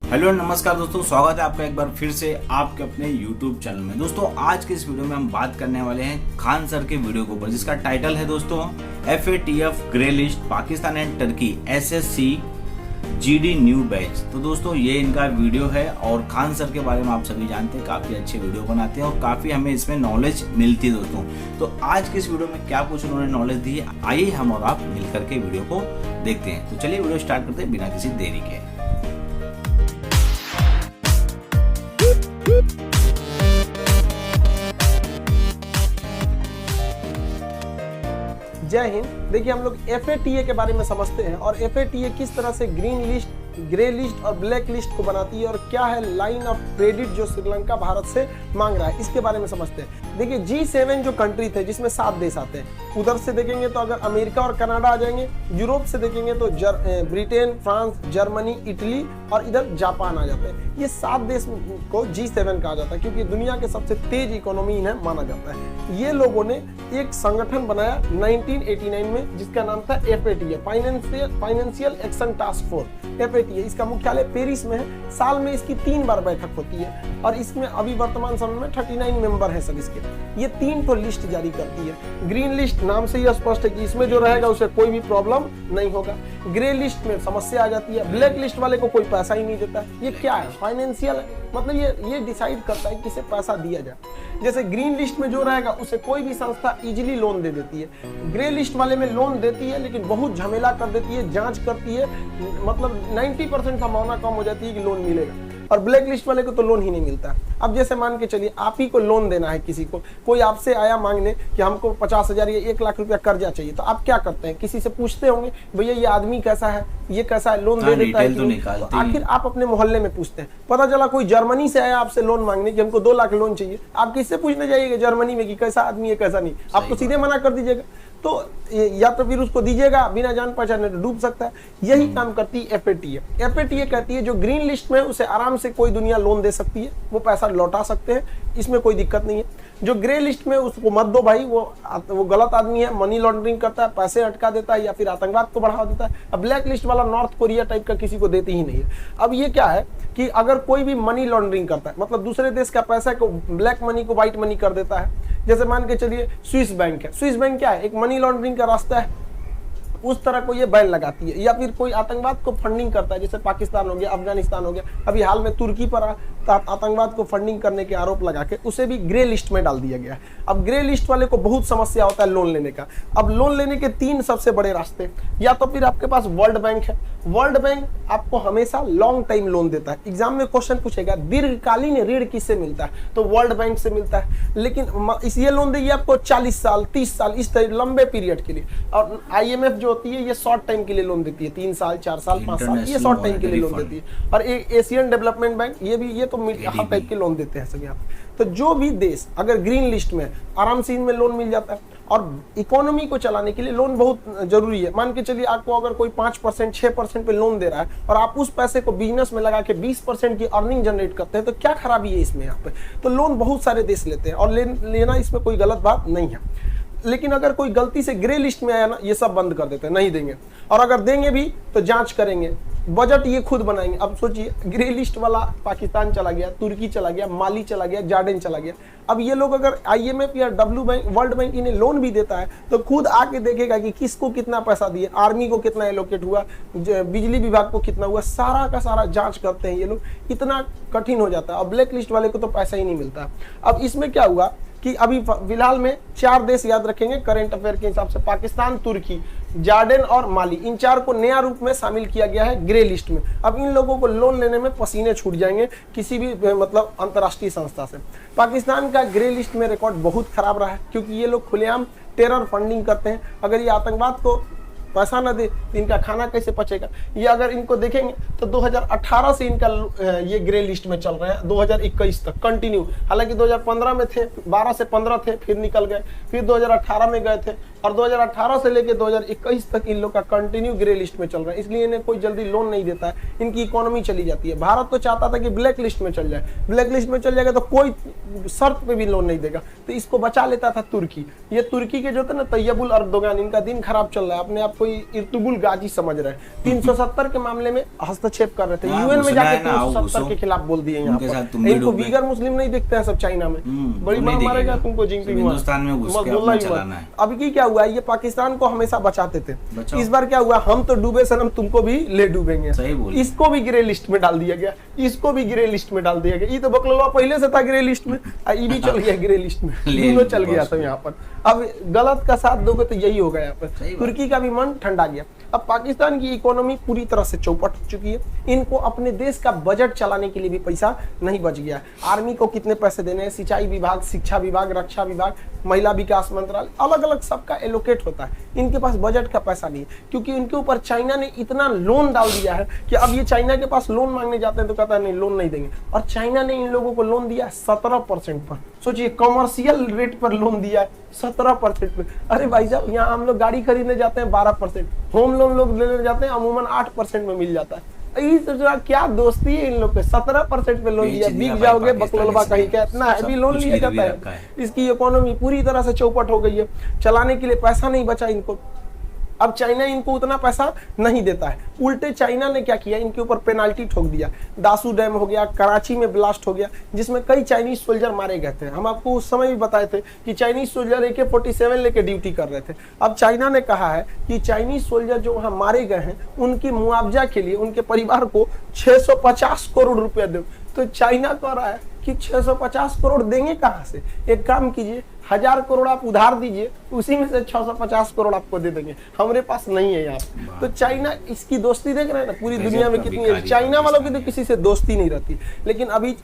Hello नमस्कार दोस्तों, स्वागत है आपका एक बार फिर से आपके अपने YouTube चैनल में। दोस्तों आज के इस वीडियो में हम बात करने वाले हैं खान सर के वीडियो के ऊपर, जिसका टाइटल है दोस्तों FATF grey list Pakistan and Turkey SSC GD new batch. तो दोस्तों ये इनका वीडियो है और खान सर के बारे में आप सभी जानते हैं, काफ़ी अच्छे वीडियो बनाते हैं और काफ़ी हमें इसमें नॉलेज मिलती है दोस्तों। तो आज के इस वीडियो में क्या कुछ उन्होंने नॉलेज दी है, आइए हम और आप मिलकर के वीडियो को देखते हैं। तो चलिए वीडियो स्टार्ट करते हैं बिना किसी देरी के। जय हिंद। देखिए हम लोग FATA के बारे में समझते हैं और FATA किस तरह से ग्रीन लिस्ट, ग्रे लिस्ट और ब्लैक लिस्ट को बनाती है और क्या है लाइन ऑफ क्रेडिट जो श्रीलंका भारत से मांग रहा है, इसके बारे में समझते हैं। देखिए G7 जो कंट्री थे जिसमें 7 देश आते हैं, उधर से देखेंगे तो अगर अमेरिका और कनाडा आ जाएंगे, यूरोप से देखेंगे तो ब्रिटेन, फ्रांस, जर्मनी, इटली और इधर जापान आ जाते हैं। ये 7 देश को G7 कहा जाता है क्योंकि दुनिया के सबसे तेज इकोनॉमी इन्हें माना जाता है। ये लोगों ने एक संगठन बनाया 1989 में जिसका नाम था FATA, financial action task force FATA। इसका मुख्यालय पेरिस में है। साल में इसकी 3 बार बैठक होती है और इसमें अभी वर्तमान समय में 39 मेंबर हैं सब इसके। ये 3 तो लिस्ट जारी करती है। ग्रीन लिस्ट नाम से ही स्पष्ट है कि इसमें जो रहेगा उसे कोई भी प्रॉब्लम नहीं होगा। ग्रे लिस्ट में समस्या आ जाती है। ब्लैक लिस्ट वाले को कोई पैसा ही नहीं देता। ये क्या है? फाइनेंशियल, मतलब ये डिसाइड करता है किसे पैसा दिया जाए। जैसे ग्रीन लिस्ट में जो रहेगा उसे कोई भी संस्था इजीली लोन दे देती है। ग्रे लिस्ट वाले में लोन देती है लेकिन बहुत झमेला कर देती है, जांच करती है, मतलब 90% संभावना कम हो जाती है कि लोन मिलेगा। और ब्लैक लिस्ट वाले को तो लोन ही नहीं मिलता। अब जैसे मान के चलिए आप ही को लोन देना है किसी को, कोई आपसे आया मांगने कि हमको 50,000 या 1 लाख रुपया कर्जा चाहिए, तो आप क्या करते हैं? किसी से पूछते होंगे भैया ये आदमी कैसा है, ये कैसा है, लोन दे देता है तो आखिर आप अपने मोहल्ले में पूछते हैं। पता चला कोई जर्मनी से आया आपसे लोन मांगने कि हमको 2 लाख लोन चाहिए, आप किससे पूछने जाइएगा जर्मनी में कि कैसा आदमी है कैसा नहीं? आप तो सीधे मना कर दीजिएगा। तो या तो फिर उसको दीजिएगा बिना जान पहचाने, तो डूब सकता है। यही काम करती है FATA। FATA कहती है जो ग्रीन लिस्ट में उसे आराम से कोई दुनिया लोन दे सकती है, वो पैसा लौटा सकते हैं, इसमें कोई दिक्कत नहीं है। जो ग्रे लिस्ट में उसको मत दो भाई, वो गलत आदमी है, मनी लॉन्ड्रिंग करता है, पैसे अटका देता है या फिर आतंकवाद को बढ़ावा देता है। अब ब्लैक लिस्ट वाला नॉर्थ कोरिया टाइप का किसी को देती ही नहीं है। अब ये क्या है कि अगर कोई भी मनी लॉन्ड्रिंग करता है, मतलब दूसरे देश का पैसा को, ब्लैक मनी को व्हाइट मनी कर देता है। जैसे मान के चलिए स्विस बैंक है। स्विस बैंक क्या है? एक मनी लॉन्ड्रिंग का रास्ता है, उस तरह को ये बैन लगाती है। या फिर कोई आतंकवाद को फंडिंग करता है, जैसे पाकिस्तान हो गया, अफगानिस्तान हो गया, अभी हाल में तुर्की पर आतंकवाद को फंडिंग करने के आरोप लगा के उसे भी ग्रे लिस्ट में डाल दिया गया है। अब ग्रे लिस्ट वाले को बहुत समस्या होता है लोन लेने का। अब लोन लेने के 3 सबसे बड़े रास्ते, या तो फिर आपके पास वर्ल्ड बैंक है। वर्ल्ड बैंक आपको हमेशा लॉन्ग टाइम लोन देता है। एग्जाम में क्वेश्चन पूछेगा दीर्घकालीन ऋण किससे मिलता है, तो वर्ल्ड बैंक से मिलता है। लेकिन ये लोन देगी आपको 40 साल 30 साल, इस तरह लंबे पीरियड के लिए। और IMF जो होती है ये शॉर्ट टाइम के लिए लोन देती है, 3 साल 4 साल 5 साल, ये शॉर्ट टाइम के लिए लोन देती है। और एक एशियन डेवलपमेंट बैंक, ये तो हर टाइप के लोन देते हैं सब यहाँ पे। तो जो भी देश अगर ग्रीन लिस्ट में, आराम से इनमें लोन मिल जाता है। और इकोनॉमी को चलाने के लिए लोन बहुत जरूरी है। मान के चलिए आपको अगर कोई 5% 6% पे लोन दे रहा है और आप उस पैसे को बिजनेस में लगा के 20% की अर्निंग जनरेट करते हैं, तो क्या खराबी है इसमें? यहाँ पे तो लोन बहुत सारे देश लेते हैं और लेना इसमें कोई गलत बात नहीं है। लेकिन अगर कोई गलती से ग्रे लिस्ट में आया ना, ये सब बंद कर देते हैं, नहीं देंगे। और अगर देंगे भी तो जांच करेंगे, बजट ये खुद बनाएंगे। अब सोचिए ग्रे लिस्ट वाला पाकिस्तान चला गया, तुर्की चला गया, माली चला गया, जॉर्डन चला गया। अब ये लोग अगर IMF या वर्ल्ड बैंक इन्हें लोन भी देता है तो खुद आके देखेगा कि किसको कितना पैसा दिए, आर्मी को कितना एलोकेट हुआ, बिजली विभाग को कितना हुआ, सारा का सारा जांच करते हैं ये लोग। इतना कठिन हो जाता है। और ब्लैक लिस्ट वाले को तो पैसा ही नहीं मिलता। अब इसमें क्या हुआ कि अभी फिलहाल में 4 देश याद रखेंगे करंट अफेयर के हिसाब से, पाकिस्तान, तुर्की, जॉर्डन और माली, इन 4 को नया रूप में शामिल किया गया है ग्रे लिस्ट में। अब इन लोगों को लोन लेने में पसीने छूट जाएंगे किसी भी मतलब अंतर्राष्ट्रीय संस्था से। पाकिस्तान का ग्रे लिस्ट में रिकॉर्ड बहुत खराब रहा है क्योंकि ये लोग खुलेआम टेरर फंडिंग करते हैं। अगर ये आतंकवाद को पैसा न दे तो इनका खाना कैसे पचेगा? ये अगर इनको देखेंगे तो 2018 से इनका ये ग्रे लिस्ट में चल रहे हैं, 2021 तक कंटिन्यू। हालांकि 2015 में थे, 12 से 15 थे, फिर निकल गए, फिर 2018 में गए थे, और 2018 से लेकर 2021 तक इन लोग का कंटिन्यू ग्रे लिस्ट में चल रहा है, इसलिए इन्हें कोई जल्दी लोन नहीं देता है, इनकी इकोनॉमी चली जाती है। भारत तो चाहता था कि ब्लैक लिस्ट में चल जाए, ब्लैक लिस्ट में चल जाएगा तो कोई शर्त पे भी लोन नहीं देगा, तो इसको बचा लेता था तुर्की। ये तुर्की के जो थे ना तैयबुल अर्दोगान, इनका दिन खराब चल रहा है, अपने आप को इर्तुगुल गाजी समझ रहे हैं, 370 के मामले में हस्तक्षेप कर रहे थे, यूएन में जाके 370 के खिलाफ बोल दिए यहाँ पर। इनको वीगर मुस्लिम नहीं दिखते हैं सब चाइना में, बड़ी मार मारेगा तुमको जिनपिंग। हिंदुस्तान में घुस के अपना चलाना है। अभी क्या हुआ, ये पाकिस्तान को हमेशा बचाते थे, इस बार क्या हुआ, हम तो डूबे सनम तुमको भी ले डूबेंगे, इसको भी ग्रे लिस्ट में डाल दिया गया, इसको भी ग्रे लिस्ट में डाल दिया गया। ये तो बकलवा पहले से था ग्रे लिस्ट में, ये भी चल गया ग्रे लिस्ट में, दोनों चल गया था यहाँ पर। अब गलत का साथ दोगे तो यही होगा यहाँ पर। तुर्की का भी मन ठंडा गया। अब पाकिस्तान की इकोनॉमी पूरी तरह से चौपट हो चुकी है, इनको अपने देश का बजट चलाने के लिए भी पैसा नहीं बच गया। आर्मी को कितने पैसे देने हैं, सिंचाई विभाग, शिक्षा विभाग, रक्षा विभाग, महिला विकास मंत्रालय, अलग अलग सबका एलोकेट होता है, इनके पास बजट का पैसा नहीं है, क्योंकि उनके ऊपर चाइना ने इतना लोन डाल दिया है कि अब ये चाइना के पास लोन मांगने जाते हैं तो कहता है नहीं लोन नहीं देंगे। और चाइना ने इन लोगों को लोन दिया 17% पर, सोचिए कमर्शियल रेट पर लोन दिया है 17% पे। अरे भाई साहब, यहाँ हम लोग गाड़ी खरीदने जाते हैं 12%, होम लोन लोग लेने जाते हैं अमूमन 8% में मिल जाता है। क्या दोस्ती है इन लोग पे, 17% पे लोन दिया, बिक जाओगे बकलोलबा कहीं का, इतना हैवी लोन लिया जाता है। इसकी इकोनॉमी पूरी तरह से चौपट हो गई है, चलाने के लिए पैसा नहीं बचा इनको। अब चाइना इनको उतना पैसा नहीं देता है, उल्टे चाइना ने क्या किया, इनके ऊपर पेनाल्टी ठोक दिया। दासू डैम हो गया, कराची में ब्लास्ट हो गया, जिसमें कई चाइनीज सोल्जर मारे गए थे। हम आपको उस समय भी बताए थे कि चाइनीज सोल्जर AK-47 लेके ड्यूटी कर रहे थे। अब चाइना ने कहा है कि चाइनीज सोल्जर जो वहां मारे गए हैं उनकी मुआवजा के लिए उनके परिवार को 650 करोड़ रुपया दो। तो चाइना कह रहा है कि 650 करोड़ देंगे कहां से, एक काम कीजिए 1000 करोड़ आप उधार दीजिए, उसी में से 650 करोड़ आपको दे देंगे, हमारे पास नहीं है यहाँ। तो चाइना, इसकी दोस्ती देख रहे हैं ना पूरी दुनिया में कितनी है। चाइना वालों की तो किसी से दोस्ती नहीं रहती, लेकिन अभी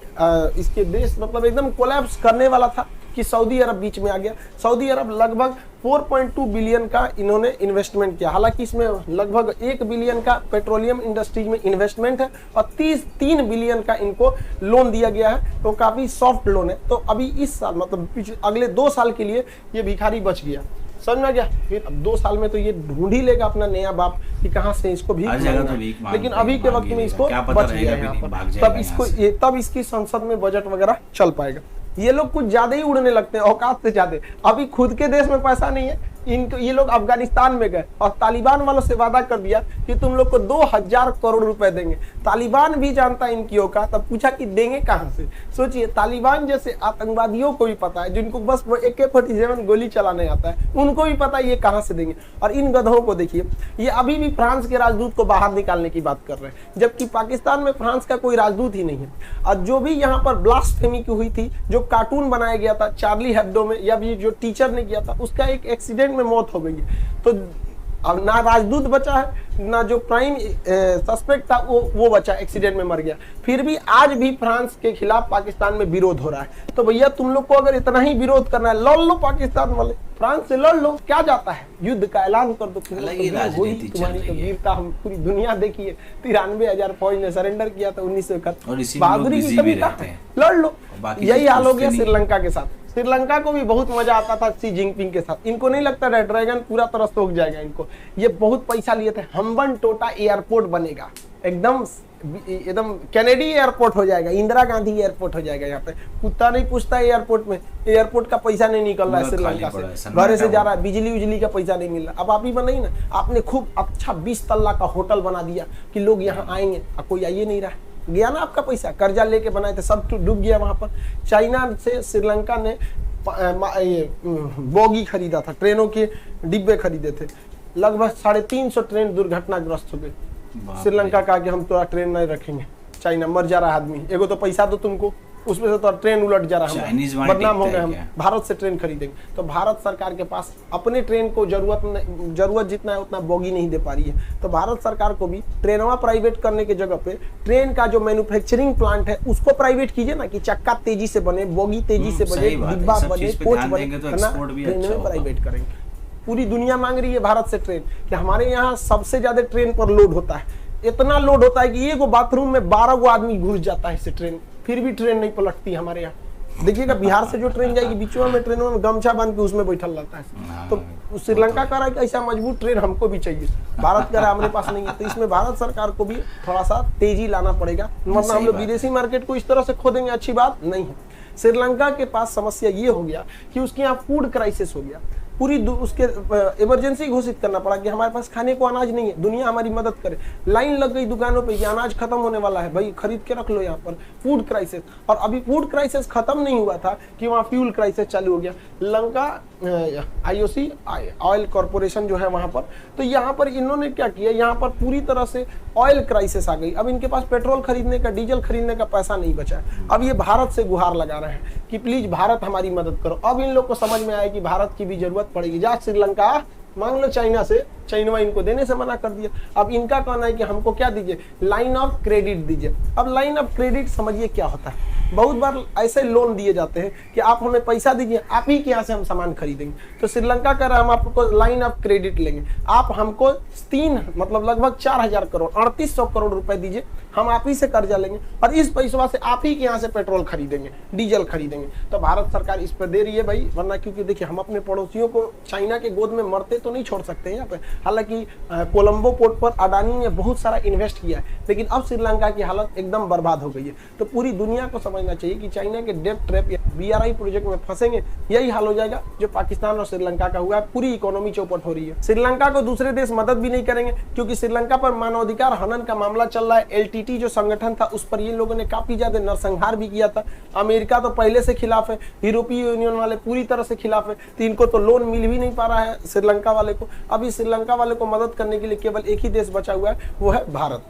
इसके देश मतलब एकदम कोलैप्स करने वाला था कि सऊदी अरब बीच में आ गया। सऊदी अरब लगभग 4.2 बिलियन का इन्होंने इन्वेस्टमेंट किया, हालांकि इसमें लगभग 1 बिलियन का पेट्रोलियम इंडस्ट्रीज में इन्वेस्टमेंट है और 3 बिलियन का इनको लोन दिया गया है, तो काफी सॉफ्ट लोन है। तो अभी इस साल मतलब अगले 2 साल के लिए ये भिखारी बच गया, समझ में गया। फिर अब 2 साल में तो ये ढूंढ ही लेगा अपना नया बाप कि कहां से इसको भीख मांगना है, लेकिन अभी के वक्त में इसको बच गया यहाँ पर, तब इसकी संसद में बजट वगैरह चल पाएगा। ये लोग कुछ ज्यादा ही उड़ने लगते हैं, औकात से ज्यादा। अभी खुद के देश में पैसा नहीं है इनको, ये लोग अफगानिस्तान में गए और तालिबान वालों से वादा कर दिया कि तुम लोग को 2000 करोड़ रुपए देंगे। तालिबान भी जानता है इनकी औकात, तब पूछा कि देंगे कहां से। सोचिए, तालिबान जैसे आतंकवादियों को भी पता है, जिनको बस AK-47 गोली चलाने आता है, उनको भी पता है ये कहां से देंगे। और इन गधों को देखिए, ये अभी भी फ्रांस के राजदूत को बाहर निकालने की बात कर रहे हैं, जबकि पाकिस्तान में फ्रांस का कोई राजदूत ही नहीं है। और जो भी यहाँ पर ब्लास्फेमी की हुई थी, जो कार्टून बनाया गया था चार्ली हेब्डो में, या भी जो टीचर ने किया था, उसका एक एक्सीडेंट में मौत हो गई है। तो अब ना राजदूत बचा है, ना जो प्राइम सस्पेक्ट था वो बचा, एक्सीडेंट में मर गया। फिर भी आज भी फ्रांस के खिलाफ पाकिस्तान में विरोध हो रहा है। तो भैया तुम लोग को अगर इतना ही विरोध करना है, लड़ लो पाकिस्तान वाले, फ्रांस से लड़ लो, क्या जाता है, युद्ध का ऐलान कर दो। तुम्हारी तो वीरता हम पूरी दुनिया देखी है, 93,000 फौज ने सरेंडर किया था 1971। बहादुरी की कमी कहाँ है, लड़ लो। यही हाल हो गया श्रीलंका के साथ। श्रीलंका को भी बहुत मजा आता था शी जिनपिंग के साथ, इनको नहीं लगता रेड ड्रैगन पूरा तरह सोख जाएगा इनको। ये बहुत पैसा लिए थे, हम्बन टोटा एयरपोर्ट बनेगा, एकदम कैनेडी एयरपोर्ट हो जाएगा, इंदिरा गांधी एयरपोर्ट हो जाएगा। यहाँ पे कुत्ता नहीं पूछता है एयरपोर्ट में, एयरपोर्ट का पैसा नहीं निकल रहा है श्रीलंका से, घरे से जा रहा है, बिजली का पैसा नहीं मिल रहा। अब आप ही बनाई ना, आपने खूब अच्छा 20 तल्ला का होटल बना दिया कि लोग यहाँ आएंगे, अब कोई आइए नहीं रहा है, गया ना आपका पैसा, कर्जा लेके बनाए थे, सब डूब गया वहां पर। चाइना से श्रीलंका ने बोगी खरीदा था, ट्रेनों के डिब्बे खरीदे थे, लगभग 350 ट्रेन दुर्घटनाग्रस्त हो गए। श्रीलंका कहा कि हम तो ट्रेन नहीं रखेंगे, चाइना मर जा रहा है आदमी, एगो तो पैसा दो तुमको, उसमें से तो ट्रेन उलट जा रहा है, बदनाम हो गए, हम भारत से ट्रेन खरीदेंगे। तो भारत सरकार के पास अपने ट्रेन को जरूरत जितना है उतना बोगी नहीं दे पा रही है। तो भारत सरकार को भी ट्रेनवा प्राइवेट करने के जगह पे ट्रेन का जो मैन्युफैक्चरिंग प्लांट है उसको प्राइवेट कीजिए ना, कि चक्का तेजी से बने, बोगी तेजी से बने, डिब्बा बने, कोच बने, ट्रेन में प्राइवेट करेंगे। पूरी दुनिया मांग रही है भारत से ट्रेन, कि हमारे यहाँ सबसे ज्यादा ट्रेन पर लोड होता है, इतना लोड होता है कि एक बाथरूम में 12 गो आदमी घुस जाता है इससे ट्रेन, फिर भी ट्रेन नहीं पलटती हमारे यहाँ। देखिएगा बिहार से जो ट्रेन जाएगी, बीचवा में ट्रेनों में गमछा बांध के उसमें बैठल रहता है। तो श्रीलंका कह रहा है कि ऐसा मजबूत ट्रेन हमको भी चाहिए, भारत कह रहा है हमारे पास नहीं है। तो इसमें भारत सरकार को भी थोड़ा सा तेजी लाना पड़ेगा, वरना हम लोग विदेशी मार्केट को इस तरह से खो देंगे, अच्छी बात नहीं है। श्रीलंका के पास समस्या ये हो गया कि उसके यहाँ फूड क्राइसिस हो गया, पूरी उसके इमरजेंसी घोषित करना पड़ा कि हमारे पास खाने को अनाज नहीं है, दुनिया हमारी मदद करे। लाइन लग गई दुकानों पे कि अनाज खत्म होने वाला है, भाई खरीद के रख लो यहाँ पर। फूड क्राइसिस, और अभी फूड क्राइसिस खत्म नहीं हुआ था कि वहाँ फ्यूल क्राइसिस चालू हो गया। लंका IOC ऑयल कॉर्पोरेशन जो है वहाँ पर, तो यहाँ पर इन्होंने क्या किया, यहाँ पर पूरी तरह से ऑयल क्राइसिस आ गई। अब इनके पास पेट्रोल खरीदने का, डीजल खरीदने का पैसा नहीं बचा है। अब ये भारत से गुहार लगा रहे हैं कि प्लीज भारत हमारी मदद करो। अब इन लोग को समझ में आया कि भारत की भी जरूरत पड़ेगी। जा श्रीलंका मांग लो चाइना से, चाइना इनको देने से मना कर दिया। अब इनका कहना है कि हमको क्या दीजिए, लाइन ऑफ क्रेडिट दीजिए। अब लाइन ऑफ क्रेडिट समझिए क्या होता है। बहुत बार ऐसे लोन दिए जाते हैं कि आप हमें पैसा दीजिए, आप ही के यहाँ से हम सामान खरीदेंगे। तो श्रीलंका कह रहा है हम आपको लाइन ऑफ क्रेडिट लेंगे, आप हमको 3 मतलब लगभग 4000 करोड़ 3800 करोड़ रुपए दीजिए, हम आप ही से कर्जा लेंगे और इस पैसा से आप ही के यहाँ से पेट्रोल खरीदेंगे, डीजल खरीदेंगे। तो भारत सरकार इस पर दे रही है भाई, वरना क्योंकि देखिए हम अपने पड़ोसियों को चाइना के गोद में मरते तो नहीं छोड़ सकते हैं यहाँ पे। हालांकि कोलंबो पोर्ट पर अडानी ने बहुत सारा इन्वेस्ट किया है, लेकिन अब श्रीलंका की हालत एकदम बर्बाद हो गई है। तो पूरी दुनिया को समझना चाहिए कि चाइना के डेट ट्रैप या BRI प्रोजेक्ट में फंसेंगे, यही हाल हो जाएगा जो पाकिस्तान और श्रीलंका का हुआ है। पूरी इकोनॉमी चौपट हो रही है। श्रीलंका को दूसरे देश मदद भी नहीं करेंगे क्योंकि श्रीलंका पर मानवाधिकार हनन का मामला चल रहा है। LTT जो संगठन था उस पर ये लोगों ने काफी ज्यादा नरसंहार भी किया था। अमेरिका तो पहले से खिलाफ है, यूरोपीय यूनियन वाले पूरी तरह से खिलाफ है, तो इनको तो लोन मिल भी नहीं पा रहा है श्रीलंका वाले को। अभी श्रीलंका वाले को मदद करने के लिए केवल एक ही देश बचा हुआ है, वो है भारत।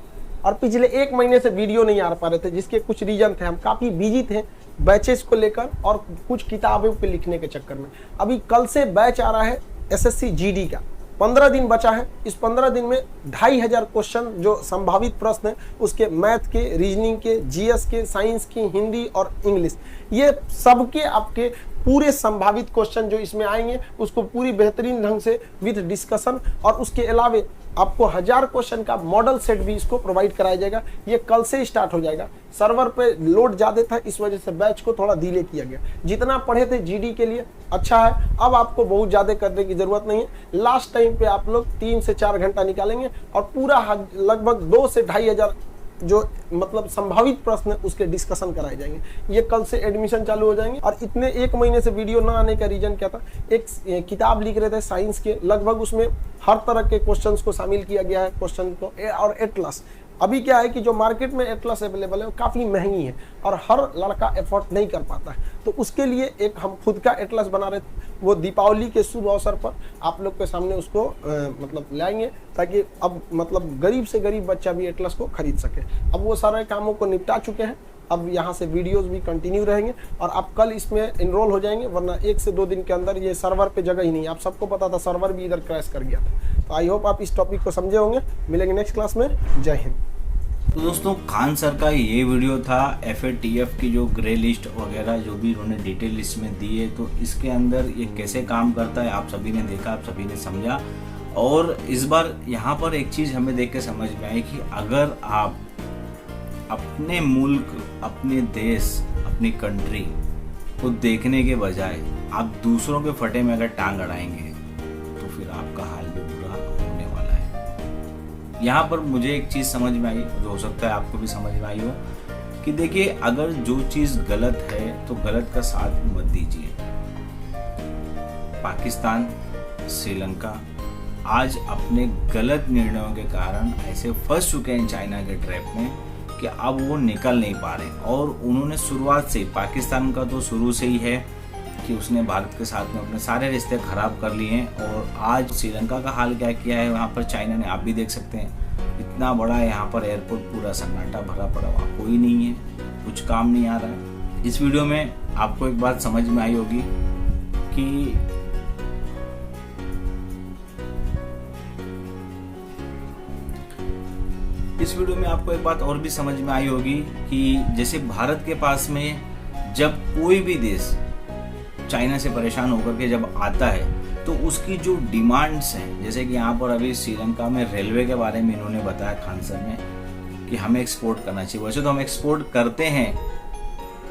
और पिछले 1 महीने से वीडियो नहीं आ पा रहे थे, जिसके कुछ रीजन थे। हम काफी बिजी थे बैचेस को लेकर और कुछ किताबों पे लिखने के चक्कर में। अभी कल से बैच आ रहा है SSC GD का, 15 दिन बचा है। इस 15 दिन में 2500 क्वेश्चन जो संभावित प्रश्न है उसके, मैथ के, रीजनिंग के, GS के, साइंस की, हिंदी और इंग्लिश, ये सबके आपके पूरे संभावित क्वेश्चन जो इसमें आएंगे उसको पूरी बेहतरीन ढंग से विद डिस्कशन, और उसके अलावा आपको 1000 क्वेश्चन का मॉडल सेट भी इसको प्रोवाइड कराया जाएगा। ये कल से स्टार्ट हो जाएगा। सर्वर पे लोड ज्यादा था, इस वजह से बैच को थोड़ा डिले किया गया। जितना पढ़े थे GD के लिए अच्छा है, अब आपको बहुत ज्यादा करने की जरूरत नहीं है। लास्ट टाइम पे आप लोग 3 से 4 घंटा निकालेंगे और पूरा लगभग 2 से 2500 जो मतलब संभावित प्रश्न है उसके डिस्कशन कराए जाएंगे। ये कल से एडमिशन चालू हो जाएंगे। और इतने 1 महीने से वीडियो ना आने का रीजन क्या था, एक किताब लिख रहे थे साइंस के, लगभग उसमें हर तरह के क्वेश्चंस को शामिल किया गया है क्वेश्चन को। और एटलस, अभी क्या है कि जो मार्केट में एटलस अवेलेबल है वो काफ़ी महंगी है और हर लड़का एफोर्ड नहीं कर पाता है। तो उसके लिए एक हम खुद का एटलस बना रहे थे, वो दीपावली के शुभ अवसर पर आप लोग के सामने उसको मतलब लाएंगे, ताकि अब मतलब गरीब से गरीब बच्चा भी एटलस को खरीद सके। अब वो सारे कामों को निपटा चुके हैं, अब यहाँ से वीडियोस भी कंटिन्यू रहेंगे और आप कल इसमें इनरोल हो जाएंगे, वरना 1 से 2 दिन के अंदर ये सर्वर पे जगह ही नहीं। आप सबको पता था, सर्वर भी इधर क्रैश कर गया था। तो आई होप आप इस टॉपिक को समझे होंगे। मिलेंगे नेक्स्ट क्लास में। जय हिंद। तो दोस्तों, खान सर का ये वीडियो था FATF की जो ग्रे लिस्ट वगैरह जो भी उन्होंने डिटेल लिस्ट में दी है, तो इसके अंदर ये कैसे काम करता है आप सभी ने देखा, आप सभी ने समझा। और इस बार यहाँ पर एक चीज़ हमें देख के समझ में आई कि अगर आप अपने मुल्क, अपने देश, अपनी कंट्री को देखने के बजाय आप दूसरों के फटे में अगर टांग अड़ाएंगे तो फिर आपका हाल भी बुरा होने वाला है। यहाँ पर मुझे एक चीज़ समझ में आई, जो हो सकता है आपको भी समझ में आई हो, कि देखिए अगर जो चीज़ गलत है तो गलत का साथ मत दीजिए। पाकिस्तान, श्रीलंका आज अपने गलत निर्णयों के कारण ऐसे फंस चुके हैं चाइना के ट्रैप में कि अब वो निकल नहीं पा रहे। और उन्होंने शुरुआत से, पाकिस्तान का तो शुरू से ही है कि उसने भारत के साथ में अपने सारे रिश्ते खराब कर लिए हैं। और आज श्रीलंका का हाल क्या किया है वहाँ पर चाइना ने, आप भी देख सकते हैं। इतना बड़ा यहाँ पर एयरपोर्ट पूरा सन्नाटा भरा पड़ा, वहाँ कोई नहीं है, कुछ काम नहीं आ रहा है। इस वीडियो में आपको एक बात समझ में आई होगी कि इस वीडियो में आपको एक बात और भी समझ में आई होगी कि जैसे भारत के पास में जब कोई भी देश चाइना से परेशान होकर के जब आता है तो उसकी जो डिमांड्स हैं, जैसे कि यहाँ पर अभी श्रीलंका में रेलवे के बारे में इन्होंने बताया खान सर ने कि हमें एक्सपोर्ट करना चाहिए। वैसे तो हम एक्सपोर्ट करते हैं,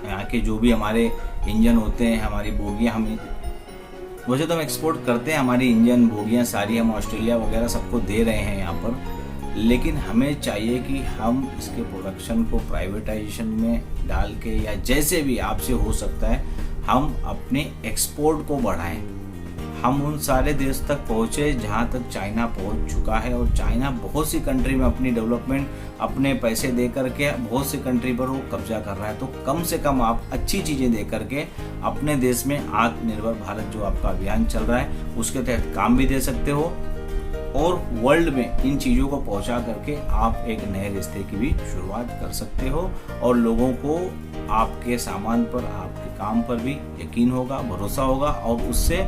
यहाँ के जो भी हमारे इंजन होते हैं, हमारी बोगियाँ हम वैसे तो हम एक्सपोर्ट करते हैं, हमारी इंजन बोगियाँ सारी हम ऑस्ट्रेलिया वगैरह सबको दे रहे हैं यहाँ पर, लेकिन हमें चाहिए कि हम इसके प्रोडक्शन को प्राइवेटाइजेशन में डाल के या जैसे भी आपसे हो सकता है हम अपने एक्सपोर्ट को बढ़ाएं। हम उन सारे देश तक पहुँचे जहाँ तक चाइना पहुँच चुका है, और चाइना बहुत सी कंट्री में अपनी डेवलपमेंट अपने पैसे दे करके बहुत सी कंट्री पर वो कब्जा कर रहा है। तो कम से कम आप अच्छी चीज़ें दे करके अपने देश में आत्मनिर्भर भारत जो आपका अभियान चल रहा है उसके तहत काम भी दे सकते हो, और वर्ल्ड में इन चीज़ों को पहुंचा करके आप एक नए रिश्ते की भी शुरुआत कर सकते हो, और लोगों को आपके सामान पर, आपके काम पर भी यकीन होगा, भरोसा होगा, और उससे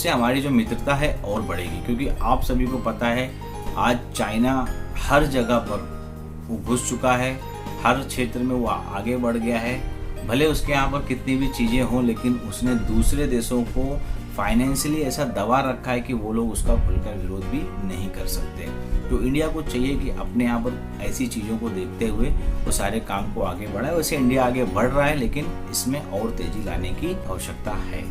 हमारी जो मित्रता है और बढ़ेगी। क्योंकि आप सभी को पता है आज चाइना हर जगह पर वो घुस चुका है, हर क्षेत्र में वो आगे बढ़ गया है। भले उसके यहाँ पर कितनी भी चीज़ें हों, लेकिन उसने दूसरे देशों को फाइनेंशियली ऐसा दबा रखा है कि वो लोग उसका खुलकर विरोध भी नहीं कर सकते। तो इंडिया को चाहिए कि अपने यहाँ पर ऐसी चीज़ों को देखते हुए वो सारे काम को आगे बढ़ाए। वैसे इंडिया आगे बढ़ रहा है, लेकिन इसमें और तेजी लाने की आवश्यकता है।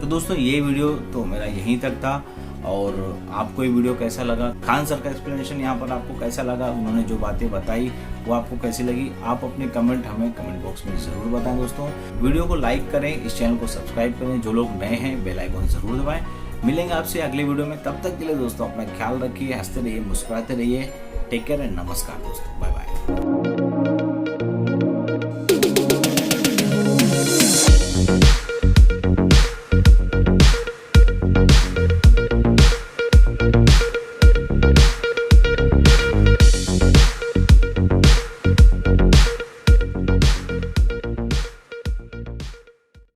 तो दोस्तों ये वीडियो तो मेरा यहीं तक था, और आपको ये वीडियो कैसा लगा, खान सर का एक्सप्लेनेशन यहाँ पर आपको कैसा लगा, उन्होंने जो बातें बताई वो आपको कैसी लगी, आप अपने कमेंट हमें कमेंट बॉक्स में ज़रूर बताएं। दोस्तों वीडियो को लाइक करें, इस चैनल को सब्सक्राइब करें, जो लोग नए हैं बेल आइकन ज़रूर दबाएं। मिलेंगे आपसे अगले वीडियो में, तब तक के लिए दोस्तों अपना ख्याल रखिए, हंसते रहिए, मुस्कुराते रहिए। टेक केयर एंड नमस्कार दोस्तों, बाय बाय।